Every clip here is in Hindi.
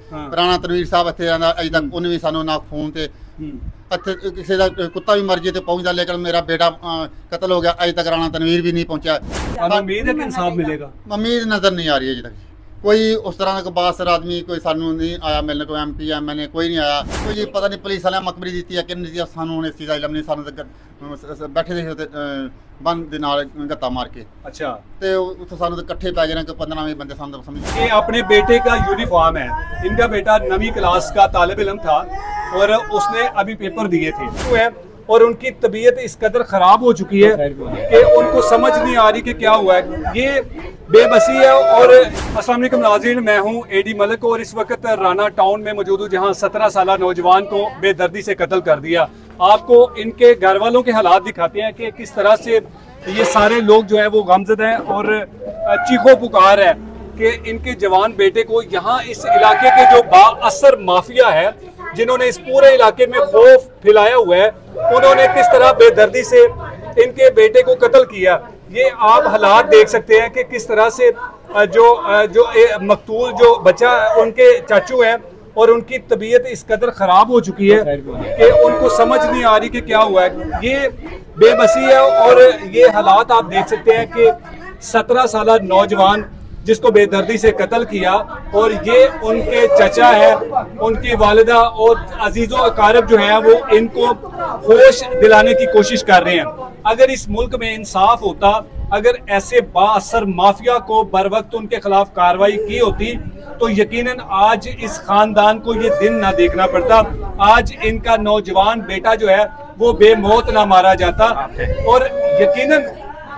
राणा तनवीर साहब इत्थे आंदा अजे तक उन्हें भी सानू ना फोन ते इत्थे किसी दा कुत्ता भी मर जाए तो पहुंचदा, लेकिन मेरा बेटा कत्ल हो गया अजे तक राणा तनवीर भी नहीं पहुंचा। उम्मीद है कि इंसाफ मिलेगा? उम्मीद नजर नहीं आ रही है अजे तक। कोई उस तरह का बासर आदमी कोई सानू नहीं आया मिलने, कोई MP MNA कोई नहीं आया। कोई पता नहीं पुलिस वाले मकबरी दी है कि नहीं दी, सानू इस चीज़ का इलम नहीं। सानू बैठे थे बंद दे नाल गत्ता मार के। अच्छा, ते उत्थे सानू तो इकट्ठे पै गए 15-20 बंदे। सानू समझ ये अपने बेटे का यूनिफॉर्म है, इनका बेटा 9वीं क्लास का तालिब इल्म था और उसने अभी पेपर दिए थे और उनकी तबीयत इस कदर ख़राब हो चुकी है कि उनको समझ नहीं आ रही कि क्या हुआ है। ये बेबसी है। और अस्सलाम वालेकुम नाज़रीन, मैं हूँ AD मलिक और इस वक्त राना टाउन में मौजूद हूँ, जहाँ 17 साल नौजवान को बेदर्दी से कत्ल कर दिया। आपको इनके घर वालों के हालात दिखाते हैं कि किस तरह से ये सारे लोग जो है वो गमज़द हैं और चीखो पुकार है कि इनके जवान बेटे को यहाँ इस इलाके के जो बाअसर माफिया है जिन्होंने इस पूरे इलाके में खौफ फैलाया हुआ है, उन्होंने किस तरह बेदर्दी से इनके बेटे को कत्ल किया। ये आप हालात देख सकते हैं कि किस तरह से जो मकतूल जो बच्चा उनके चाचू हैं और उनकी तबीयत इस कदर ख़राब हो चुकी है कि उनको समझ नहीं आ रही कि क्या हुआ है। ये बेबसी है और ये हालात आप देख सकते हैं कि 17 साल नौजवान जिसको बेदर्दी से कत्ल किया और ये उनके चचा है, उनकी वालिदा और अजीज़ों अकारब जो है वो इनको होश दिलाने की कोशिश कर रहे हैं। अगर इस मुल्क में इंसाफ होता, अगर ऐसे बाअसर माफिया को बर वक्त उनके खिलाफ कार्रवाई की होती तो यकीनन आज इस खानदान को ये दिन ना देखना पड़ता। आज इनका नौजवान बेटा जो है वो बेमौत ना मारा जाता। और यकीनन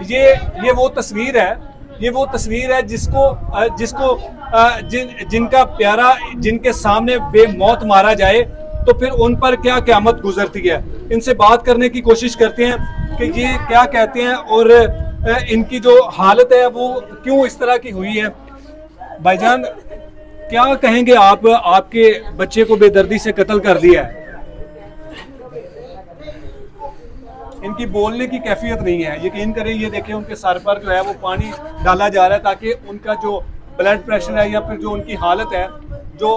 ये वो तस्वीर है, ये वो तस्वीर है जिसको जिनका प्यारा जिनके सामने बेमौत मारा जाए तो फिर उन पर क्या क़यामत गुजरती है। इनसे बात करने की कोशिश करते हैं कि ये क्या कहते हैं और इनकी जो हालत है वो क्यों इस तरह की हुई है। भाईजान, क्या कहेंगे आप? आपके बच्चे को बेदर्दी से कत्ल कर दिया है, इनकी बोलने की कैफियत नहीं है। यकीन करें, ये देखें उनके सर पर जो है वो पानी डाला जा रहा है ताकि उनका जो ब्लड प्रेशर है या फिर जो उनकी हालत है, जो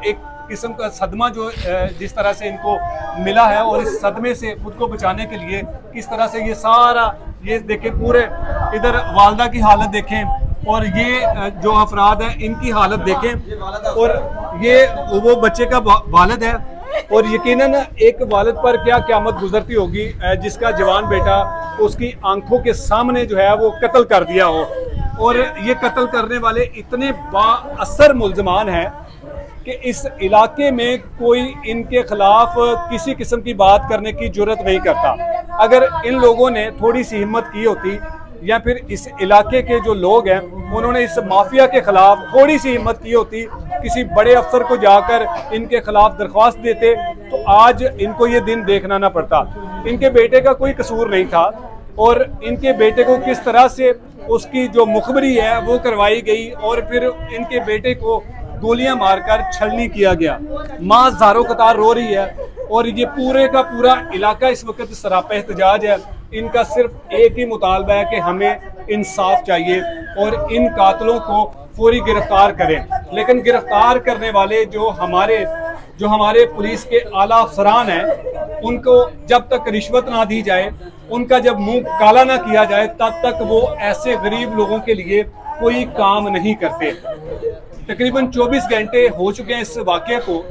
एक किस्म का सदमा जो जिस तरह से इनको मिला है और इस सदमे से खुद को बचाने के लिए किस तरह से ये सारा ये देखें, पूरे इधर वालदा की हालत देखें और ये जो अफराद हैं इनकी हालत देखें और ये वो बच्चे का वालिद है और यकीनन एक वालिद पर क्या क़यामत गुजरती होगी जिसका जवान बेटा उसकी आंखों के सामने जो है वो कत्ल कर दिया हो। और ये कत्ल करने वाले इतने बाअसर मुल्ज़मान हैं कि इस इलाके में कोई इनके खिलाफ किसी किस्म की बात करने की जुर्रत नहीं करता। अगर इन लोगों ने थोड़ी सी हिम्मत की होती या फिर इस इलाके के जो लोग हैं उन्होंने इस माफिया के खिलाफ थोड़ी सी हिम्मत की होती, किसी बड़े अफसर को जाकर इनके खिलाफ दरख्वास्त देते तो आज इनको ये दिन देखना ना पड़ता। इनके बेटे का कोई कसूर नहीं था और इनके बेटे को किस तरह से उसकी जो मुखबरी है वो करवाई गई और फिर इनके बेटे को गोलियां मारकर छलनी किया गया। माँ ज़ारो कतार रो रही है और ये पूरे का पूरा इलाका इस वक्त सरापा एहतजाज है। इनका सिर्फ एक ही मुतालबा है कि हमें इंसाफ चाहिए और इन कातलों को फौरी गिरफ्तार करें। लेकिन गिरफ्तार करने वाले जो हमारे पुलिस के आला अफसरान हैं उनको जब तक रिश्वत ना दी जाए, उनका जब मुंह काला ना किया जाए, तब तक वो ऐसे गरीब लोगों के लिए कोई काम नहीं करते। तकरीबन 24 घंटे हो चुके हैं इस वाक़े को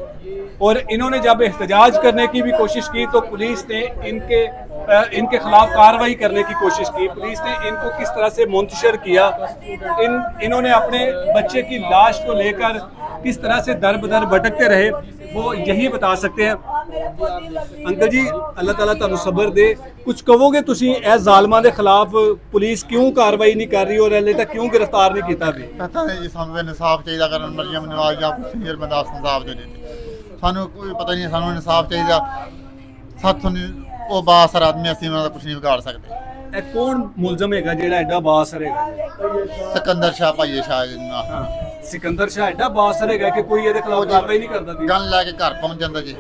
और इन्होंने जब एहतजाज करने की भी कोशिश की तो पुलिस ने इनके खिलाफ कार्रवाई करने की कोशिश की। पुलिस ने इनको किस तरह से मुंतशिर किया, इन्होंने अपने बच्चे की लाश को लेकर किस तरह से दर बदर भटकते रहे, वो यही बता सकते हैं। अंकल जी, अल्लाह ताला तुहानू सबर दे, कुछ कहोगे तुसी ए ज़ालिमां दे खिलाफ पुलिस क्यों कार्रवाई नहीं कर रही और हले तक क्यों गिरफ्तार नहीं किया? पता नहीं जी, सानू इंसाफ चाहिए। अगर मरियम नवाज या सीनियर बंदा इंसाफ दे देते, सानू कोई पता नहीं, सानू इंसाफ चाहिए। साथों वो बाअसर आदमी असीं उन्हां दा कुछ नहीं बिगाड़ सकते। कौन मुलजम है जेड़ा एडा बाअसर है? सिकंदर शाह भाई शाह सिकंदर शाह एडा बाअसर है कि कोई ये खिलाफ कार्रवाई नहीं करता? गन लैके घर पहुंच जाता जी।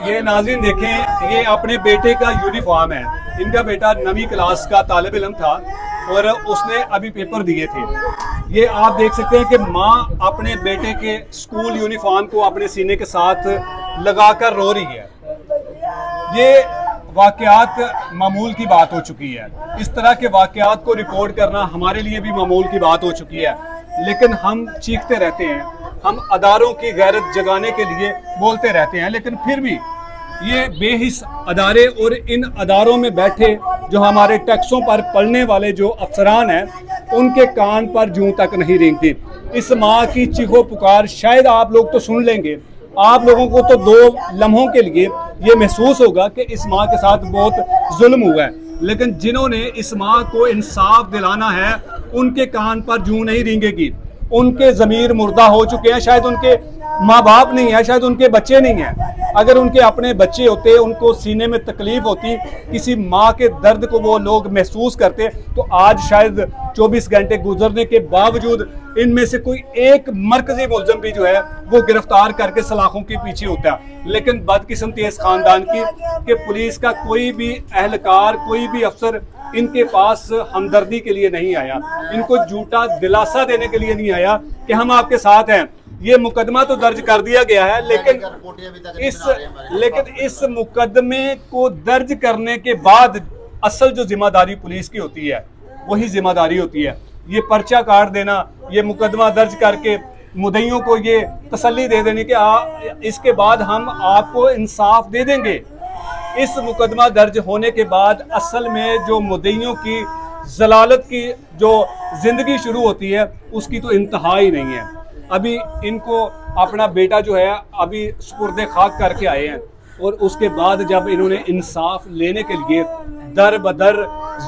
ये नाज़रीन देखें, ये अपने बेटे का यूनिफॉर्म है, इनका बेटा 9वीं क्लास का तालिब इल्म था और उसने अभी पेपर दिए थे। ये आप देख सकते हैं कि माँ अपने बेटे के स्कूल यूनिफॉर्म को अपने सीने के साथ लगाकर रो रही है। ये वाकयात मामूल की बात हो चुकी है। इस तरह के वाकयात को रिकॉर्ड करना हमारे लिए भी मामूल की बात हो चुकी है, लेकिन हम चीखते रहते हैं, हम अदारों की गैरत जगाने के लिए बोलते रहते हैं, लेकिन फिर भी ये बेहिस अदारे और इन अदारों में बैठे जो हमारे टैक्सों पर पड़ने वाले जो अफसरान हैं, उनके कान पर जूं तक नहीं रेंगती। इस माँ की चीखो पुकार शायद आप लोग तो सुन लेंगे, आप लोगों को तो 2 लम्हों के लिए ये महसूस होगा कि इस माँ के साथ बहुत जुल्म हुआ है, लेकिन जिन्होंने इस माँ को इंसाफ दिलाना है उनके कान पर जूं नहीं रेंगेगी। उनके ज़मीर मुर्दा हो चुके हैं, शायद उनके माँ बाप नहीं है, शायद उनके बच्चे नहीं हैं। अगर उनके अपने बच्चे होते, उनको सीने में तकलीफ होती, किसी माँ के दर्द को वो लोग महसूस करते, तो आज शायद 24 घंटे गुजरने के बावजूद इनमें से कोई एक मरकजी मुलजम भी जो है वो गिरफ्तार करके सलाखों के पीछे होता है। लेकिन बदकिस्मती इस खानदान की कि पुलिस का कोई भी एहलकार, कोई भी अफसर इनके पास हमदर्दी के लिए नहीं आया, इनको झूठा दिलासा देने के लिए नहीं आया कि हम आपके साथ हैं। ये मुकदमा तो दर्ज कर दिया गया है, लेकिन इस मुकदमे को दर्ज करने के बाद असल जो जिम्मेदारी पुलिस की होती है वही जिम्मेदारी होती है। ये पर्चा काट देना, ये मुकदमा दर्ज करके मुद्दइयों को ये तसल्ली दे देने कि इसके बाद हम आपको इंसाफ दे देंगे। इस मुकदमा दर्ज होने के बाद असल में जो मुद्दइयों की जलालत की जो जिंदगी शुरू होती है उसकी तो इंतहा ही नहीं है। अभी इनको अपना बेटा जो है अभी सुपुर्दे खाक करके आए हैं, और उसके बाद जब इन्होंने इंसाफ लेने के लिए दर बदर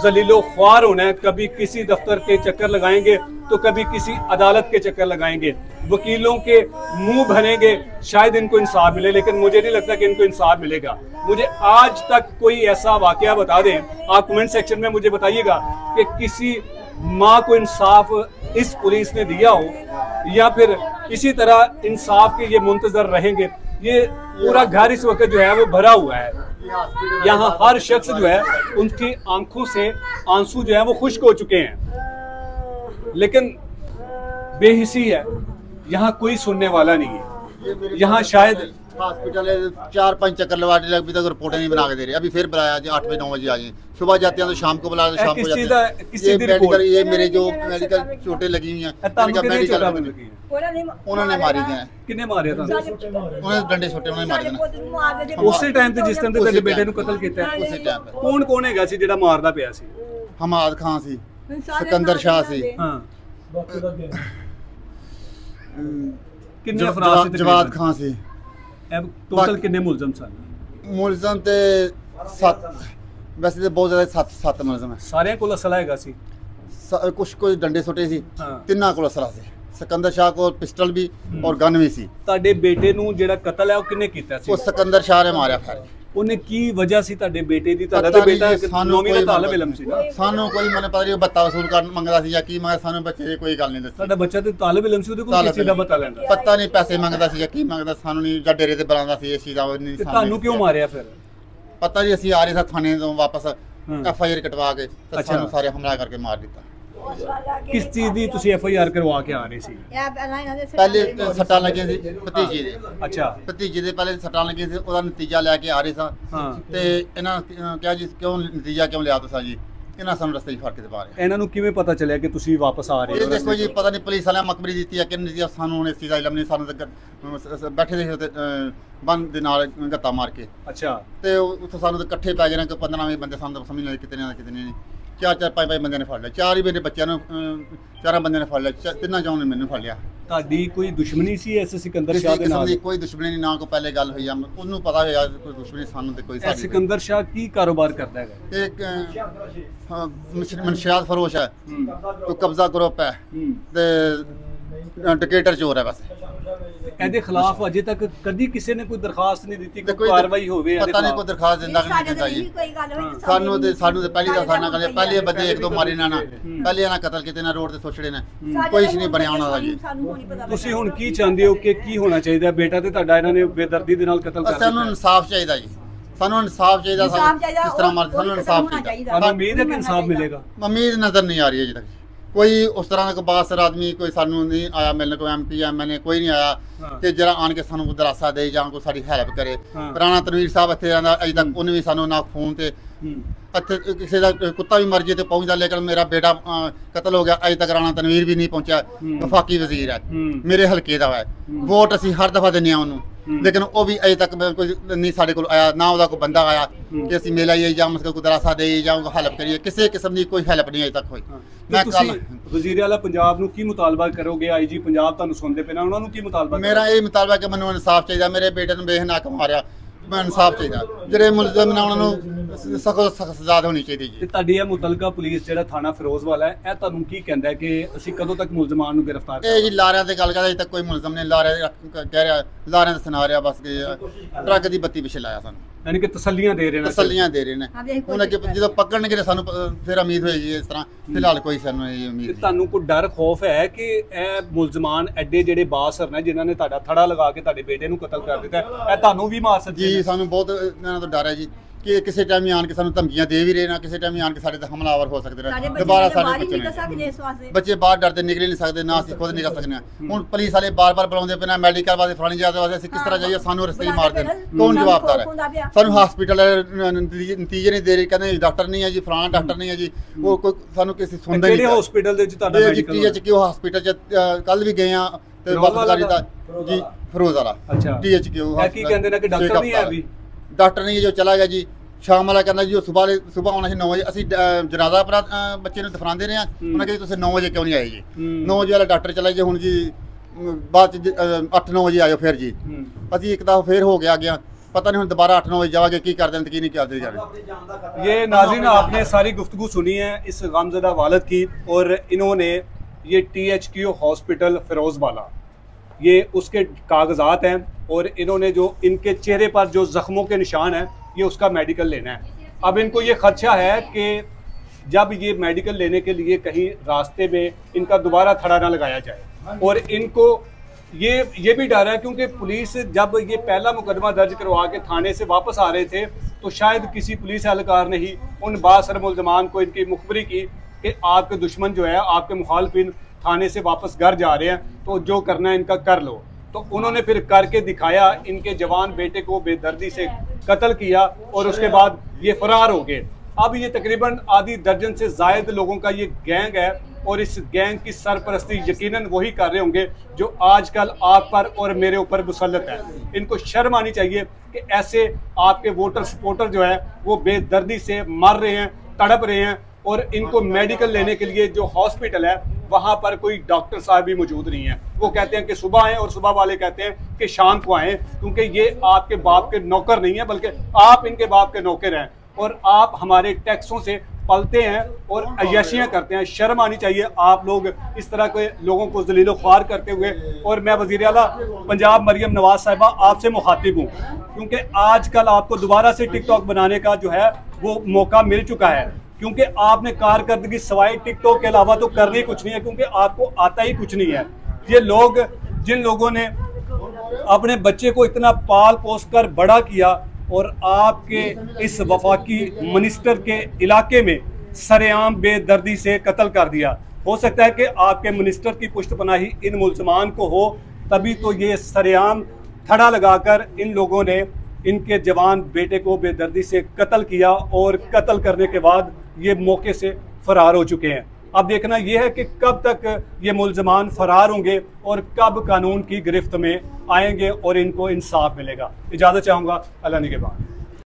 जलीलो ख्वार होना है, कभी किसी दफ्तर के चक्कर लगाएंगे तो कभी किसी अदालत के चक्कर लगाएंगे, वकीलों के मुंह भरेंगे, शायद इनको इंसाफ मिले, लेकिन मुझे नहीं लगता कि इनको इंसाफ मिलेगा। मुझे आज तक कोई ऐसा वाकया बता दें, आप कमेंट सेक्शन में मुझे बताइएगा कि किसी माँ को इंसाफ इस पुलिस ने दिया हो, या फिर इसी तरह इंसाफ के ये मुंतजर रहेंगे। ये पूरा घर इस वक्त जो है वो भरा हुआ है, यहाँ हर शख्स जो है उनकी आंखों से आंसू जो है वो खुश्क हो चुके हैं, लेकिन बेहिसी है, यहाँ कोई सुनने वाला नहीं है। यहाँ शायद हॉस्पिटल 4-5 चक्कर लगा दिए, अभी तक रिपोर्टें नहीं बना के दे रहे। अभी फिर बुलाया 8 बजे 9 बजे आ जाए, सुबह जाते हैं तो शाम को बुलाया, शाम को जाते हैं। ये मेडिकल, ये मेरे जो मेडिकल चोटें लगी हुई हैं, उन्होंने मारी हैं। किन्ने मारे था? उन्होंने डंडे छोटे उन्होंने मारे हैं। उसी टाइम ਤੇ ਜਿਸ ਟਾਈਮ ਤੇ ਤੁਹਾਡੇ ਬੇਟੇ ਨੂੰ ਕਤਲ ਕੀਤਾ ਹੈ, उसी टाइम पे ਕੌਣ ਹੈਗਾ ਸੀ ਜਿਹੜਾ ਮਾਰਦਾ ਪਿਆ ਸੀ? हमाद खान सी, सिकंदर शाह सी, ਹਾਂ, ਕਿੰਨੇ ਅਫਰਾਦ ਸੀ? जवाद खान सी। टोटल कितने मुलजम सन? मुलजम ते 7, वैसे तो बहुत ज्यादा 7 मुलजम है। सारे को असला हैगा सी? कुछ कोई डंडे छोटे सी, हाँ। तिन्ना को असला सी। सिकंदर शाह को पिस्टल भी और गन भी सी। ਤੁਹਾਡੇ ਬੇਟੇ ਨੂੰ ਜਿਹੜਾ ਕਤਲ ਹੈ ਉਹ ਕਿੰਨੇ ਕੀਤਾ ਸੀ? वो सिकंदर शाह ने मारा फिर। ਉਹਨੇ ਕੀ ਵਜ੍ਹਾ ਸੀ ਤੁਹਾਡੇ ਬੇਟੇ ਦੀ? ਤੁਹਾਡਾ ਤਾਂ ਬੇਟਾ ਨੌਵੀਂ ਦਾ ਤਾਲਿਬ ਇਲਮ ਸੀ ਨਾ? ਸਾਨੂੰ ਕੋਈ ਮੈਨੂੰ ਪਤਾ ਨਹੀਂ, ਬੱਤਾ ਵਸੂਲ ਕਰਨ ਮੰਗਦਾ ਸੀ ਜਾਂ ਕੀ ਮੰਗਦਾ, ਸਾਨੂੰ ਬੱਚੇ ਦੀ ਕੋਈ ਗੱਲ ਨਹੀਂ ਦੱਸੀ। ਤੁਹਾਡਾ ਬੱਚਾ ਤੇ ਤਾਲਿਬ ਇਲਮ ਸੀ, ਉਹਦੇ ਕੋਲ ਕਿਸ ਚੀਜ਼ ਦਾ ਪਤਾ ਲੈਂਦਾ? ਪਤਾ ਨਹੀਂ ਪੈਸੇ ਮੰਗਦਾ ਸੀ ਜਾਂ ਕੀ ਮੰਗਦਾ, ਸਾਨੂੰ ਨਹੀਂ, ਜਾਂ ਡੇਰੇ ਤੇ ਬੁਲਾਉਂਦਾ ਸੀ, ਇਸ ਚੀਜ਼ ਦਾ ਨਹੀਂ। ਤੁਹਾਨੂੰ ਕਿਉਂ ਮਾਰਿਆ ਫਿਰ? ਪਤਾ ਨਹੀਂ, ਅਸੀਂ ਆ ਰਹੇ ਸਾਂ ਥਾਣੇ ਤੋਂ ਵਾਪਸ FIR ਕਟਵਾ ਕੇ, ਤਾਂ ਸਾਨੂੰ ਸਾਰੇ ਹਮਲਾ ਕਰਕੇ ਮਾਰ ਦਿੱਤਾ। ਕਿਸ ਚੀਜ਼ ਦੀ ਤੁਸੀਂ FIR ਕਰਵਾ ਕੇ ਆ ਰਹੇ ਸੀ? ਪਹਿਲੇ ਸੱਟਾਂ ਲੱਗੀਆਂ ਸੀ ਭਤੀਜੇ ਦੇ। ਅੱਛਾ, ਭਤੀਜੇ ਦੇ ਪਹਿਲੇ ਸੱਟਾਂ ਲੱਗੀਆਂ ਸੀ, ਉਹਦਾ ਨਤੀਜਾ ਲੈ ਕੇ ਆ ਰਹੇ ਸਾਂ। ਹਾਂ, ਤੇ ਇਹਨਾਂ ਕਿਹਾ ਜੀ ਕਿਉਂ ਨਤੀਜਾ ਕਿਉਂ ਲਿਆ ਤੁਸੀਂ ਜੀ? ਇਹਨਾਂ ਸਾਨੂੰ ਰਸਤੇ 'ਚ ਫੜ ਕੇ ਪਾ ਰਹੇ। ਇਹਨਾਂ ਨੂੰ ਕਿਵੇਂ ਪਤਾ ਚੱਲਿਆ ਕਿ ਤੁਸੀਂ ਵਾਪਸ ਆ ਰਹੇ ਇਹ ਹੋ? ਦੇਖੋ ਜੀ, ਪਤਾ ਨਹੀਂ ਪੁਲਿਸ ਵਾਲਿਆਂ ਮਕਬਰੀ ਦਿੱਤੀ ਹੈ ਕਿ ਨਹੀਂ ਦਿੱਤੀ, ਸਾਨੂੰ ਹੁਣ ਇਸ ਚੀਜ਼ ਦਾ ਇਲਮ ਨਹੀਂ। ਸਾਨੂੰ ਤਾਂ ਬੈਠੇ ਦੇ ਉੱਤੇ ਬੰਦ ਦੇ ਨਾਲ ਗੱਤਾ ਮਾਰ ਕੇ। ਅੱਛਾ, ਤੇ ਉੱਥੋਂ ਸਾਨੂੰ ਤਾਂ ਇਕੱਠੇ ਪੈ ਗਏ ਨੇ ਕਿ 15-20 ਬੰਦੇ, ਸਾਨੂੰ ਤਾਂ ਸਮਝ ਨਹੀਂ ਕਿਤੇ ਨੇ ਕਿਤੇ ਨਹੀਂ। 4-5 ਬੰਦਿਆਂ ਨੇ ਫੜ ਲਿਆ, 4 ਹੀ ਮੇਰੇ ਬੱਚਿਆਂ ਨੂੰ, 4 ਬੰਦਿਆਂ ਨੇ ਫੜ ਲਿਆ, 3 ਚੋਂ ਨੇ ਮੈਨੂੰ ਫੜ ਲਿਆ। ਤੁਹਾਡੀ ਕੋਈ ਦੁਸ਼ਮਣੀ ਸੀ ਇਸ ਸਿਕੰਦਰ ਸ਼ਾਹ ਦੇ ਨਾਲ? ਕੋਈ ਦੁਸ਼ਮਣੀ ਨਹੀਂ, ਨਾ ਕੋਈ ਪਹਿਲੇ ਗੱਲ ਹੋਈ ਆ, ਉਹਨੂੰ ਪਤਾ ਹੋਇਆ ਕੋਈ ਦੁਸ਼ਮਣੀ, ਸਾਨੂੰ ਤੇ ਕੋਈ ਸਾਡੀ। ਸਿਕੰਦਰ ਸ਼ਾਹ ਕੀ ਕਾਰੋਬਾਰ ਕਰਦਾ ਹੈਗਾ? ਇੱਕ ਮਨਸ਼ਿਆਤ ਫਰੋਸ਼ ਹੈ, ਕੋਈ ਕਬਜ਼ਾ ਗਰੁੱਪ ਹੈ ਤੇ ਡਿਕਟੇਟਰ ਚੋਰ ਹੈ ਬਸ। ਇਹਦੇ ਖਿਲਾਫ ਅਜੇ ਤੱਕ ਕਦੀ ਕਿਸੇ ਨੇ ਕੋਈ ਦਰਖਾਸਤ ਨਹੀਂ ਦਿੱਤੀ, ਕੋਈ ਕਾਰਵਾਈ ਹੋਵੇ? ਪਤਾ ਨਹੀਂ, ਕੋਈ ਦਰਖਾਸਤ ਦਿੰਦਾ ਕਿ ਨਹੀਂ ਦਿੰਦਾ ਜੀ। ਸਾਨੂੰ ਤੇ ਪਹਿਲੀ ਦਾ ਸਾਨਾ ਕਹਿੰਦੇ, ਪਹਿਲੇ ਬੰਦੇ 1-2 ਮਾਰੇ ਨਾ, ਪਹਿਲੇ ਇਹਨਾਂ ਕਤਲ ਕੀਤੇ ਨਾ, ਰੋਡ ਤੇ ਸੁੱਟੜੇ ਨੇ, ਕੋਈ ਨਹੀਂ ਬਣਿਆ ਉਹਨਾਂ ਦਾ ਜੀ। ਤੁਸੀਂ ਹੁਣ ਕੀ ਚਾਹੁੰਦੇ ਹੋ ਕਿ ਕੀ ਹੋਣਾ ਚਾਹੀਦਾ? ਬੇਟਾ ਤੇ ਤੁਹਾਡਾ ਇਹਨਾਂ ਨੇ ਬੇਦਰਦੀ ਦੇ ਨਾਲ ਕਤਲ ਕਰ ਦਿੱਤਾ। ਸਾਨੂੰ ਇਨਸਾਫ ਚਾਹੀਦਾ ਜੀ, ਸਾਨੂੰ ਇਨਸਾਫ ਚਾਹੀਦਾ। ਸਾਨੂੰ ਕਿਸ ਤਰ੍ਹਾਂ ਮਰਜ਼ੀ, ਸਾਨੂੰ ਇਨਸਾਫ ਚਾਹੀਦਾ। ਤੁਹਾਨੂੰ ਉਮੀਦ ਹੈ ਕਿ ਇਨਸਾਫ ਮਿਲੇਗਾ? ਉਮੀਦ ਨਜ਼ਰ ਨਹੀਂ ਆ ਰਹੀ ਹੈ ਅਜੇ ਤੱਕ, ਕੋਈ ਉਸ ਤਰ੍ਹਾਂ ਦਾ ਕੋਈ ਬਾਸਰ ਆਦਮੀ ਕੋਈ ਸਾਨੂੰ ਨਹੀਂ ਆਇਆ ਮਿਲਣ, ਕੋਈ MP MLA ਕੋਈ ਨਹੀਂ ਆਇਆ ਕਿ ਜਿਹੜਾ ਆਣ ਕੇ ਸਾਨੂੰ ਦਰਾਸਾ ਦੇ ਜਾਂ ਕੋਈ ਸਾਡੀ ਹੈਲਪ ਕਰੇ। ਰਾਣਾ ਤਨਵੀਰ ਸਾਹਿਬ ਇੱਥੇ ਆਂਦਾ ਅਜੇ ਤੱਕ ਉਹਨੇ ਵੀ ਸਾਨੂੰ ਨਾ ਫੋਨ ਤੇ ਇੱਥੇ ਕਿਸੇ ਦਾ ਕੁੱਤਾ ਵੀ ਮਰ ਜੇ ਤੇ ਪਹੁੰਚਦਾ, ਲੇਕਿਨ ਮੇਰਾ ਬੇਟਾ ਕਤਲ ਹੋ ਗਿਆ, ਅਜੇ ਤੱਕ ਰਾਣਾ ਤਨਵੀਰ ਵੀ ਨਹੀਂ ਪਹੁੰਚਿਆ। ਵਫਾਕੀ ਵਜ਼ੀਰ ਹੈ, ਮੇਰੇ ਹਲਕੇ ਦਾ ਹੈ, ਵੋਟ ਅਸੀਂ ਹਰ ਦਫਾ ਦਿੰਦੇ ਹਾਂ ਉਹਨੂੰ, ਲੇਕਿਨ ਉਹ ਵੀ ਅਜੇ ਤੱਕ ਕੋਈ ਨਹੀਂ ਸਾਡੇ ਕੋਲ ਆਇਆ, ਨਾ ਉਹਦਾ ਕੋਈ ਬੰਦਾ ਆਇਆ ਕਿ ਅਸੀਂ ਮਿਲ ਆਈਏ ਜਾਂ ਕੋਈ ਦਰਾਸਾ ਦੇਈਏ ਜਾਂ ਹੈਲਪ ਕਰੀਏ। ਕਿਸੇ ਕਿਸਮ ਦੀ ਕੋਈ ਹੈਲਪ ਨਹੀਂ ਅਜੇ ਤੱਕ ਹੋਈ। ਮੈਂ ਕੱਲ ਵਜ਼ੀਰ ਆਲਾ ਪੰਜਾਬ ਨੂੰ ਕੀ ਮੁਤਾਲਬਾ ਕਰੋਗੇ? IG ਪੰਜਾਬ ਤੁਹਾਨੂੰ ਸੁਣਦੇ ਪਏ ਨਾ, ਉਹਨਾਂ ਨੂੰ ਕੀ ਮੁਤਾਲਬਾ? ਮੇਰਾ ਇਹ ਮੁਤਾਲਬਾ ਕਿ ਮੈਨੂੰ ਇਨਸਾਫ ਚਾਹੀਦਾ, ਮੇਰੇ ਬੇਟੇ ਨੂੰ ਬੇਹਨਾਕ ਮਾਰਿਆ, ਮੈਂ ਇਨਸਾਫ ਚਾਹੀਦਾ। ਜਿਹੜੇ ਮੁਲਜ਼ਮ ਨੇ ਉਹਨਾਂ ਨੂੰ ਸਖਤ ਸਜ਼ਾ ਹੋਣੀ ਚਾਹੀਦੀ ਜੀ। ਤੇ ਤੁਹਾਡੀ ਇਹ ਮੁਤਲਕਾ ਪੁਲਿਸ ਜਿਹੜਾ ਥਾਣਾ ਫਿਰੋਜ਼ਵਾਲਾ ਹੈ, ਇਹ ਤੁਹਾਨੂੰ ਕੀ ਕਹਿੰਦਾ ਹੈ ਕਿ ਅਸੀਂ ਕਦੋਂ ਤੱਕ ਮੁਲਜ਼ਮਾਨ ਨੂੰ ਗ੍ਰਿਫਤਾਰ ਇਹ ਜੀ ਲਾਰਿਆਂ ਤੇ ਗੱਲ ਕਰਦਾ, ਅਜੇ ਤੱਕ ਕੋਈ ਮੁਲਜ਼ਮ ਨੇ ਲਾਰਿਆਂ ਕਹਿ ਰਿਹਾ, ਲਾਰਿਆਂ ਤੇ ਸੁਣਾ ਰਿਹਾ ਬਸ ਕਿ ਟਰੱਕ ਦੀ ਬੱਤੀ ਪਿੱਛੇ ਲਾਇਆ ਸਾਨੂੰ, ਯਾਨੀ ਕਿ ਤਸੱਲੀਆਂ ਦੇ ਰਹੇ ਨੇ। ਤਸੱਲੀਆਂ ਦੇ ਰਹੇ ਨੇ। ਹੁਣ ਅੱਗੇ ਜਦੋਂ ਪਕੜਨਗੇ ਸਾਨੂੰ ਫਿਰ ਉਮੀਦ ਹੋਏਗੀ। ਇਸ ਤਰ੍ਹਾਂ ਫਿਲਹਾਲ ਕੋਈ ਸਾਨੂੰ ਇਹ ਉਮੀਦ ਨਹੀਂ। ਤੁਹਾਨੂੰ ਕੋਈ ਡਰ ਖੌਫ ਹੈ ਕਿ ਇਹ ਮੁਲਜ਼ਮਾਨ ਐਡੇ ਜਿਹੜੇ ਬਾਸਰ ਨੇ ਜਿਨ੍ਹਾਂ ਨੇ ਤੁਹਾਡਾ ਥੜਾ ਲਗਾ ਕੇ ਤੁਹਾਡੇ ਬੇਟੇ ਨੂੰ ਕਤਲ ਕਰ ਦਿੱਤਾ, ਇਹ ਤੁਹਾਨੂੰ ਵੀ ਮਾਰ ਸਕਦੇ ਜੀ? ਸਾਨੂੰ ਬਹੁਤ ਇਹਨਾਂ ਤੋਂ ਡਰ ਹੈ ਜੀ ਕਿ ਕਿਸੇ ਟਾਈਮ ਹੀ ਆਣ ਕੇ ਸਾਨੂੰ ਧਮਕੀਆਂ ਦੇ ਵੀ ਰਹੇ ਨਾ, ਕਿਸੇ ਟਾਈਮ ਹੀ ਆਣ ਕੇ ਸਾਡੇ ਤੇ ਹਮਲਾਵਰ ਹੋ ਸਕਦੇ ਨੇ। ਦੁਬਾਰਾ ਸਾਡੇ ਬੱਚੇ ਬਾਹਰ ਡਰਦੇ ਨਿਕਲ ਨਹੀਂ ਸਕਦੇ, ਨਾ ਅਸੀਂ ਖੁਦ ਨਿਕਲ ਸਕਦੇ ਹਾਂ। ਹੁਣ ਪੁਲਿਸ ਵਾਲੇ ਬਾਰ-ਬਾਰ ਬੁਲਾਉਂਦੇ ਪਏ ਨੇ ਮੈਡੀਕਲ ਵਾਸਤੇ, ਫਲਾਣੀ ਜਗ੍ਹਾ ਵਾਸਤੇ, ਅਸੀਂ ਕਿਸ ਤਰ੍ਹਾਂ ਜਾਈਏ? ਸਾਨੂੰ ਰਸਤੇ ਹੀ ਮਾਰਦੇ ਨੇ, ਕੌਣ ਜਵਾਬਦਾਰ ਹੈ? ਸਾਨੂੰ ਹਸਪੀਟਲ ਨਤੀਜੇ ਨਹੀਂ ਦੇ ਰਹੇ, ਕਹਿੰਦੇ ਡਾਕਟਰ ਨਹੀਂ ਹੈ ਜੀ, ਫਲਾਣਾ ਡਾਕਟਰ ਨਹੀਂ ਹੈ ਜੀ। ਉਹ ਕੋਈ ਸਾਨੂੰ ਕਿਸੇ ਸੁਣਦਾ ਨਹੀਂ। ਕਿਹੜੇ ਹਸਪੀਟਲ ਦੇ ਵਿੱਚ ਤੁਹਾਡਾ ਮੈਡੀਕਲ THQ ਉਹ ਹਸਪੀਟਲ ਚ ਕੱਲ ਵੀ ਗਏ ਆ ਤੇ ਵਾਪਸਕਾਰੀ ਦਾ ਜੀ ਫਿਰੋਜ਼ ਵਾਲਾ। ਅੱਛਾ THQ ਇਹ ਕੀ ਕਹਿੰਦੇ ਨੇ ਕਿ ਡਾਕਟਰ ਨਹੀਂ ਹੈ? ਵੀ ਡਾਕਟਰ ਨਹੀਂ ਜੋ ਚਲਾ ਗਿਆ ਜੀ। ਸ਼ਾਮ ਵਾਲਾ ਕਹਿੰਦਾ ਜੀ ਉਹ ਸਵੇਰ ਆਉਣਾ ਸੀ 9 ਵਜੇ। ਅਸੀਂ ਜਨਾਜ਼ਾ ਆਪਣਾ ਬੱਚੇ ਨੂੰ ਦਫਨਾਉਂਦੇ ਰਹੇ ਹਾਂ, ਉਹਨਾਂ ਕਹਿੰਦੇ ਤੁਸੀਂ 9 ਵਜੇ ਕਿਉਂ ਨਹੀਂ ਆਏ ਜੀ? 9 ਵਜੇ ਵਾਲਾ ਡਾਕਟਰ ਚਲਾ ਗਿਆ, ਹੁਣ ਜੀ ਬਾਅਦ ਚ 8-9 ਵਜੇ ਆਇਓ ਫਿਰ ਜੀ। ਅਸੀਂ ਇੱਕ ਤਾਂ ਫਿਰ ਹੋ ਗਿਆ पता नहीं दोबारा 8-9 बजे जाओगे की कर दें की नहीं कर जाने। ये नाज़रीन आपने सारी गुफ्तगू सुनी है इस गमज़दा वालिद की, और इन्होंने ये THQ हॉस्पिटल फिरोज़वाला ये उसके कागजात हैं, और इन्होंने जो इनके चेहरे पर जो ज़ख्मों के निशान हैं ये उसका मेडिकल लेना है। अब इनको ये खदशा है कि जब ये मेडिकल लेने के लिए कहीं रास्ते में इनका दोबारा थड़ा ना लगाया जाए, और इनको ये भी डर है क्योंकि पुलिस जब ये पहला मुकदमा दर्ज करवा के थाने से वापस आ रहे थे तो शायद किसी पुलिस एहलकार ने ही उन बासर मुलजमान को इनकी मुखबरी की कि आपके दुश्मन जो है, आपके मुखालफिन थाने से वापस घर जा रहे हैं, तो जो करना है इनका कर लो। तो उन्होंने फिर करके दिखाया, इनके जवान बेटे को बेदर्दी से कत्ल किया और उसके बाद ये फरार हो गए। अब ये तकरीबन आधी दर्जन से जायद लोगों का ये गैंग है, और इस गैंग की सरपरस्ती यकीनन वही कर रहे होंगे जो आजकल आप पर और मेरे ऊपर मुसल्लत है। इनको शर्म आनी चाहिए कि ऐसे आपके वोटर सपोर्टर जो है वो बेदर्दी से मर रहे हैं, तड़प रहे हैं, और इनको मेडिकल लेने के लिए जो हॉस्पिटल है वहाँ पर कोई डॉक्टर साहब भी मौजूद नहीं है। वो कहते हैं कि सुबह आएँ, और सुबह वाले कहते हैं कि शाम को आएँ, क्योंकि ये आपके बाप के नौकर नहीं है बल्कि आप इनके बाप के नौकर हैं, और आप हमारे टैक्सों से पलते हैं और अय्याशियाँ करते हैं। शर्म आनी चाहिए आप लोग इस तरह के लोगों को जलीलो ख्वार करते हुए। और मैं वज़ीर आला पंजाब मरियम नवाज साहिबा आपसे मुखातिब हूँ, क्योंकि आजकल आपको दोबारा से टिकटॉक बनाने का जो है वो मौका मिल चुका है, क्योंकि आपने कारकर्दगी सवाए टिकटॉक के अलावा तो करनी कुछ नहीं है, क्योंकि आपको आता ही कुछ नहीं है। ये लोग जिन लोगों ने अपने बच्चे को इतना पाल पोस कर बड़ा किया और आपके इस वफाकी मिनिस्टर के इलाके में सरेआम बेदर्दी से कत्ल कर दिया, हो सकता है कि आपके मिनिस्टर की पुष्टपनाही इन मुल्ज़मान को हो, तभी तो ये सरेआम थड़ा लगाकर इन लोगों ने इनके जवान बेटे को बेदर्दी से कत्ल किया, और कत्ल करने के बाद ये मौके से फरार हो चुके हैं। अब देखना यह है कि कब तक ये मुल्ज़मान फरार होंगे और कब कानून की गिरफ्त में आएंगे और इनको इंसाफ मिलेगा। इजाज़त चाहूँगा, अल्लाह निगहबान।